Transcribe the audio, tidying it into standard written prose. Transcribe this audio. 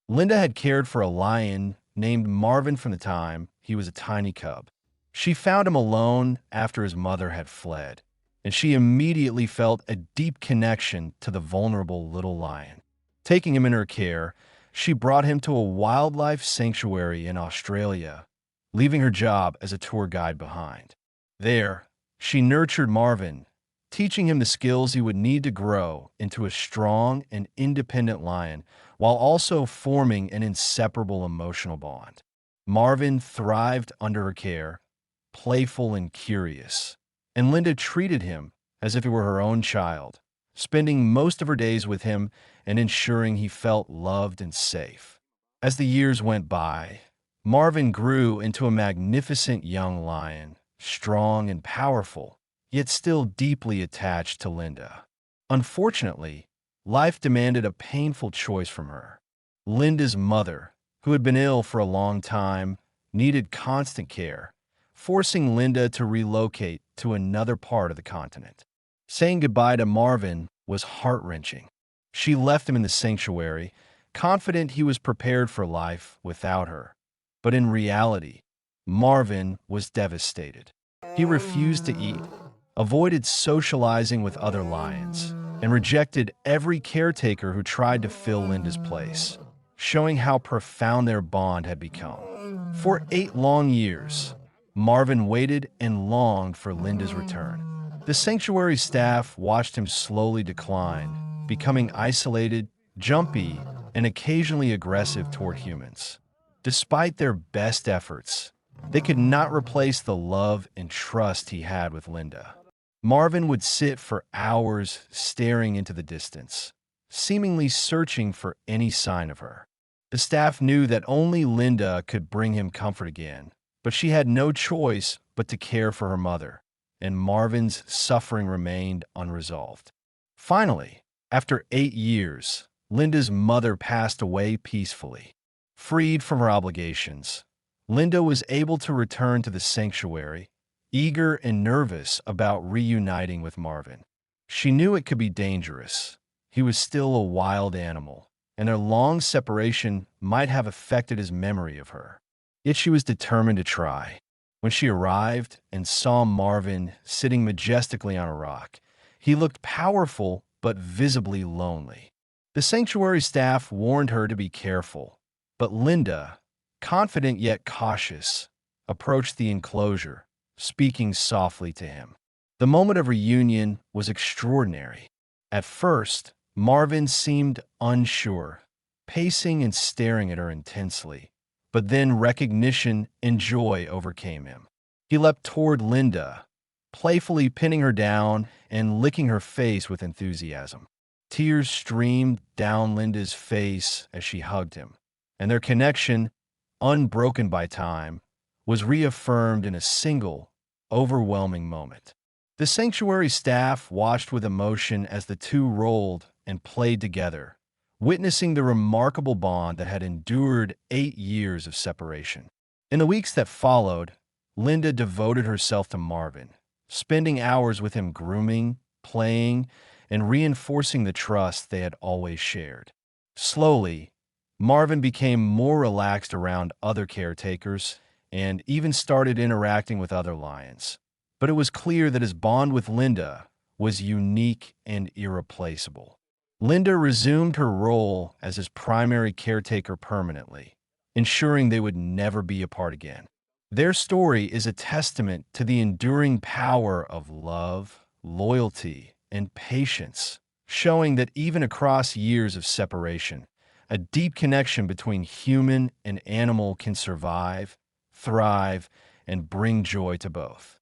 Linda had cared for a lion named Marvin from the time he was a tiny cub. She found him alone after his mother had fled, and she immediately felt a deep connection to the vulnerable little lion. Taking him in her care, she brought him to a wildlife sanctuary in Australia, leaving her job as a tour guide behind. There, she nurtured Marvin, teaching him the skills he would need to grow into a strong and independent lion while also forming an inseparable emotional bond. Marvin thrived under her care, playful and curious, and Linda treated him as if he were her own child, spending most of her days with him and ensuring he felt loved and safe. As the years went by, Marvin grew into a magnificent young lion, strong and powerful, yet still deeply attached to Linda. Unfortunately, life demanded a painful choice from her. Linda's mother, who had been ill for a long time, needed constant care, forcing Linda to relocate to another part of the continent. Saying goodbye to Marvin was heart-wrenching. She left him in the sanctuary, confident he was prepared for life without her. But in reality, Marvin was devastated. He refused to eat, avoided socializing with other lions, and rejected every caretaker who tried to fill Linda's place, showing how profound their bond had become. For 8 long years, Marvin waited and longed for Linda's return. The sanctuary staff watched him slowly decline, becoming isolated, jumpy, and occasionally aggressive toward humans. Despite their best efforts, they could not replace the love and trust he had with Linda. Marvin would sit for hours staring into the distance, seemingly searching for any sign of her. The staff knew that only Linda could bring him comfort again, but she had no choice but to care for her mother, and Marvin's suffering remained unresolved. Finally, after 8 years, Linda's mother passed away peacefully. Freed from her obligations, Linda was able to return to the sanctuary, eager and nervous about reuniting with Marvin. She knew it could be dangerous. He was still a wild animal, and their long separation might have affected his memory of her. Yet she was determined to try. When she arrived and saw Marvin sitting majestically on a rock, he looked powerful but visibly lonely. The sanctuary staff warned her to be careful, but Linda, confident yet cautious, approached the enclosure, speaking softly to him. The moment of reunion was extraordinary. At first, Marvin seemed unsure, pacing and staring at her intensely, but then recognition and joy overcame him. He leapt toward Linda, playfully pinning her down and licking her face with enthusiasm. Tears streamed down Linda's face as she hugged him, and their connection, unbroken by time, was reaffirmed in a single, overwhelming moment. The sanctuary staff watched with emotion as the two rolled and played together, witnessing the remarkable bond that had endured 8 years of separation. In the weeks that followed, Linda devoted herself to Marvin, spending hours with him grooming, playing, and reinforcing the trust they had always shared. Slowly, Marvin became more relaxed around other caretakers and even started interacting with other lions. But it was clear that his bond with Linda was unique and irreplaceable. Linda resumed her role as his primary caretaker permanently, ensuring they would never be apart again. Their story is a testament to the enduring power of love, loyalty, and patience, showing that even across years of separation, a deep connection between human and animal can survive, thrive, and bring joy to both.